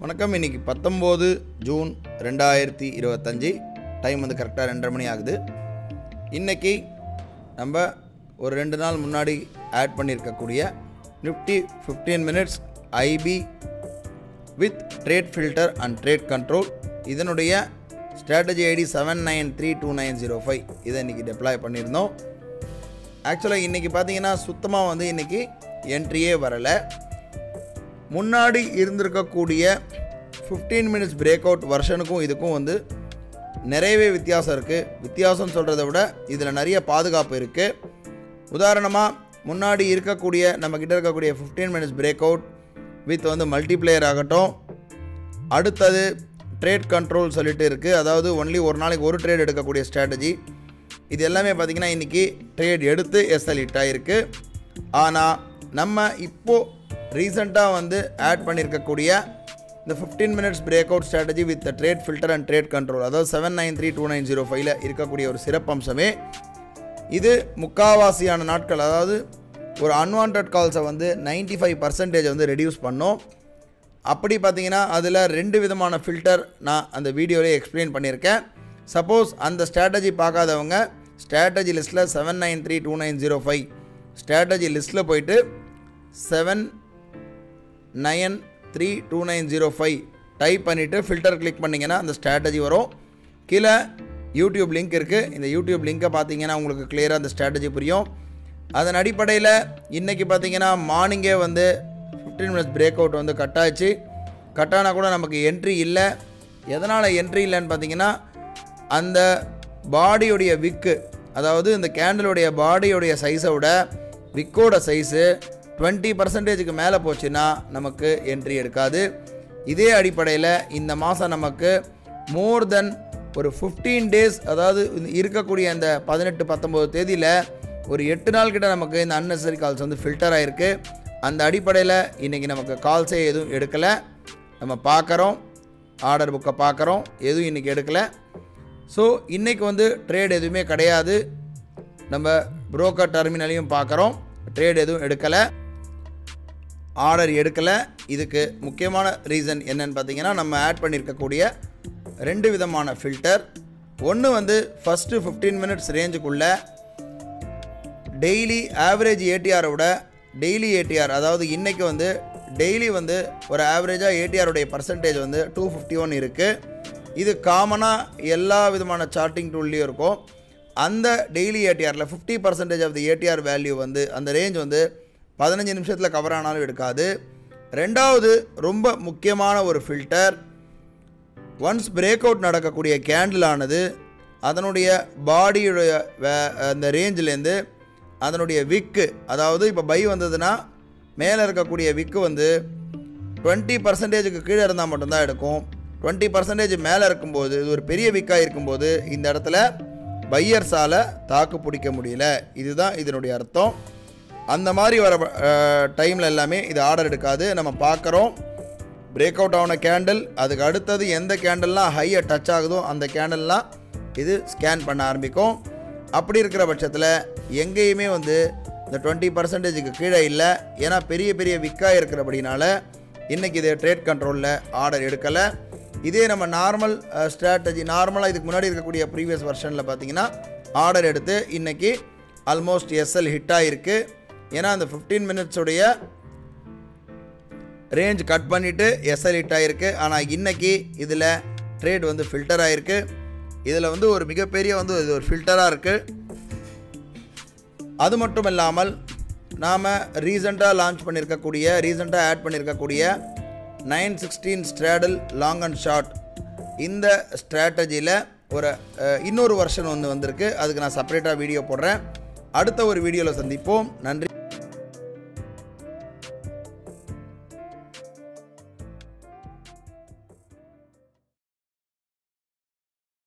வணக்கம். இன்றைக்கி 19 June 2025 time வந்து கரெக்டாக 2:30 மணி ஆகுது. இன்றைக்கி நம்ம ஒரு 2 நாள் முன்னாடி ஆட் பண்ணியிருக்கக்கூடிய Nifty 15 minutes IB with trade filter and trade control இதனுடைய ஸ்ட்ராட்டஜி ஐடி 79329005 இதை இன்றைக்கி டெப்ளாய் பண்ணியிருந்தோம். ஆக்சுவலாக இன்றைக்கி பார்த்தீங்கன்னா சுத்தமாக வந்து இன்றைக்கி என்ட்ரியே வரலை. முன்னாடி இருந்திருக்கக்கூடிய 15 மினிட்ஸ் பிரேக் அவுட் வருஷனுக்கும் இதுக்கும் வந்து நிறையவே வித்தியாசம் இருக்குது. வித்தியாசம்னு சொல்கிறத விட இதில் நிறைய பாதுகாப்பு இருக்குது. உதாரணமாக முன்னாடி இருக்கக்கூடிய நம்மக்கிட்ட இருக்கக்கூடிய 15 மினிட்ஸ் பிரேக் அவுட் வித் வந்து மல்டிப்ளேயர் ஆகட்டும், அடுத்தது ட்ரேட் கண்ட்ரோல் சொல்லிட்டு இருக்குது. அதாவது ஒன்லி ஒரு நாளைக்கு ஒரு ட்ரேட் எடுக்கக்கூடிய ஸ்ட்ராட்டஜி. இது எல்லாமே பார்த்திங்கன்னா இன்றைக்கி ட்ரேட் எடுத்து எஸ்எல் ஹிட் ஆகிருக்கு. ஆனால் நம்ம இப்போது ரீசெண்டாக வந்து ஆட் பண்ணியிருக்கக்கூடிய இந்த 15 minutes break out strategy with trade filter and trade control, அதாவது 79329005 இருக்கக்கூடிய ஒரு சிறப்பம்சமே இது முக்காவாசியான நாட்கள், அதாவது ஒரு அன்வான்ட் கால்ஸை வந்து 95% வந்து ரெடியூஸ் பண்ணோம். அப்படி பார்த்தீங்கன்னா அதில் 2 விதமான ஃபில்டர் நான் அந்த வீடியோவிலே எக்ஸ்பிளைன் பண்ணியிருக்கேன். சப்போஸ் அந்த ஸ்ட்ராட்டஜி பார்க்காதவங்க ஸ்ட்ராட்டஜி லிஸ்ட்டில் 79329005 ஸ்ட்ராட்டஜி லிஸ்ட்டில் போயிட்டு 79329005 டைப் பண்ணிவிட்டு ஃபில்டர் கிளிக் பண்ணிங்கன்னா அந்த ஸ்ட்ராட்டஜி வரும். கீழே யூடியூப் லிங்க் இருக்குது. இந்த யூடியூப் லிங்க்கை பார்த்தீங்கன்னா உங்களுக்கு கிளியராக அந்த ஸ்ட்ராட்டஜி புரியும். அதன் அடிப்படையில் இன்றைக்கி பார்த்தீங்கன்னா மார்னிங்கே வந்து 15 மினிட்ஸ் பிரேக் அவுட் வந்து கட் ஆச்சு. கட்டானால் கூட நமக்கு என்ட்ரி இல்லை. எதனால் என்ட்ரி இல்லைன்னு பார்த்தீங்கன்னா அந்த பாடியுடைய விக்கு, அதாவது இந்த கேண்டலுடைய பாடியுடைய சைஸை விட விக்கோட சைஸு 20%க்கு மேலே போச்சுன்னா நமக்கு என்ட்ரி எடுக்காது. இதே அடிப்படையில் இந்த மாதம் நமக்கு மோர் தென் ஒரு 15 டேஸ், அதாவது இருக்கக்கூடிய அந்த 18-19 தேதியில் ஒரு 8 நாள் கிட்ட நமக்கு இந்த அன்னெசரி கால்ஸ் வந்து ஃபில்டர் ஆகிருக்கு. அந்த அடிப்படையில் இன்றைக்கி நமக்கு கால்ஸே எதுவும் எடுக்கலை. நம்ம பார்க்குறோம், ஆர்டர் புக்கை பார்க்குறோம், எதுவும் இன்றைக்கி எடுக்கலை. ஸோ இன்றைக்கி வந்து ட்ரேட் எதுவுமே கிடையாது. நம்ம புரோக்கர் டெர்மினலையும் பார்க்குறோம், ட்ரேட் எதுவும் எடுக்கலை, ஆர்டர் எடுக்கலை. இதுக்கு முக்கியமான ரீசன் என்னன்னு பார்த்தீங்கன்னா நம்ம ஆட் பண்ணியிருக்கக்கூடிய 2 விதமான ஃபில்டர். ஒன்று வந்து ஃபஸ்ட்டு 15 மினிட்ஸ் ரேஞ்சுக்குள்ளே டெய்லி ஆவரேஜ் ஏடிஆரை விட டெய்லி ஏடிஆர், அதாவது இன்றைக்கி வந்து டெய்லி வந்து ஒரு ஆவரேஜாக ஏடிஆருடைய பர்சன்டேஜ் வந்து 251 இருக்குது. இது காமனாக எல்லா விதமான சார்ட்டிங் டூல்லையும் இருக்கும். அந்த டெய்லி ஏடிஆரில் 50% ஆஃப் தி ஏடிஆர் வேல்யூ வந்து அந்த ரேஞ்ச் வந்து 15 நிமிஷத்தில் கவர் ஆனாலும் எடுக்காது. ரெண்டாவது ரொம்ப முக்கியமான ஒரு ஃபில்டர், ஒன்ஸ் பிரேக் அவுட் நடக்கக்கூடிய கேண்டிலானது அதனுடைய பாடியுடைய அந்த ரேஞ்சிலேருந்து அதனுடைய விக்கு, அதாவது இப்போ பை வந்ததுன்னா மேலே இருக்கக்கூடிய விக்கு வந்து 20%க்கு கீழே இருந்தால் மட்டும்தான் எடுக்கும். 20% மேலே இருக்கும்போது, இது ஒரு பெரிய விக்காக இருக்கும்போது இந்த இடத்துல பையர்ஸால் தாக்கு பிடிக்க முடியல. இதுதான் இதனுடைய அர்த்தம். அந்த மாதிரி வர டைமில் எல்லாமே இது ஆர்டர் எடுக்காது. நம்ம பார்க்குறோம் பிரேக் அவுட் ஆன கேண்டில், அதுக்கு அடுத்தது எந்த கேண்டல்லாம் ஹையை டச் ஆகுதோ அந்த கேண்டல்லாம் இது ஸ்கேன் பண்ண ஆரம்பிக்கும். அப்படி இருக்கிற பட்சத்தில் எங்கேயுமே வந்து இந்த 20%க்கு கீழே இல்லை. ஏன்னா பெரிய பெரிய விக்காக இருக்கிறபடினால இன்றைக்கி இது ட்ரேட் கண்ட்ரோலில் ஆர்டர் எடுக்கலை. இதே நம்ம நார்மல் ஸ்ட்ராட்டஜி, நார்மலாக இதுக்கு முன்னாடி இருக்கக்கூடிய ப்ரீவியஸ் வெர்ஷனில் பார்த்தீங்கன்னா ஆர்டர் எடுத்து இன்றைக்கி ஆல்மோஸ்ட் எஸ்எல் ஹிட் ஆகிருக்கு. ஏன்னா அந்த 15 மினிட்ஸுடைய ரேஞ்ச் கட் பண்ணிவிட்டு எஸ்எல் ஹிட் ஆகிருக்கு. ஆனால் இன்றைக்கி இதில் ட்ரேட் வந்து ஃபில்டர் ஆகிருக்கு. இதில் வந்து ஒரு மிகப்பெரிய வந்து இது ஒரு ஃபில்டராக இருக்குது. அது மட்டும் இல்லாமல் நாம் ரீசெண்டாக ஆட் பண்ணியிருக்கக்கூடிய 916 ஸ்ட்ராடல் லாங் அண்ட் ஷார்ட் இந்த ஸ்ட்ராட்டஜியில் ஒரு இன்னொரு வெர்ஷன் ஒன்று வந்திருக்கு. அதுக்கு நான் செப்பரேட்டாக வீடியோ போடுறேன். அடுத்த ஒரு வீடியோவில் சந்திப்போம். நன்றி.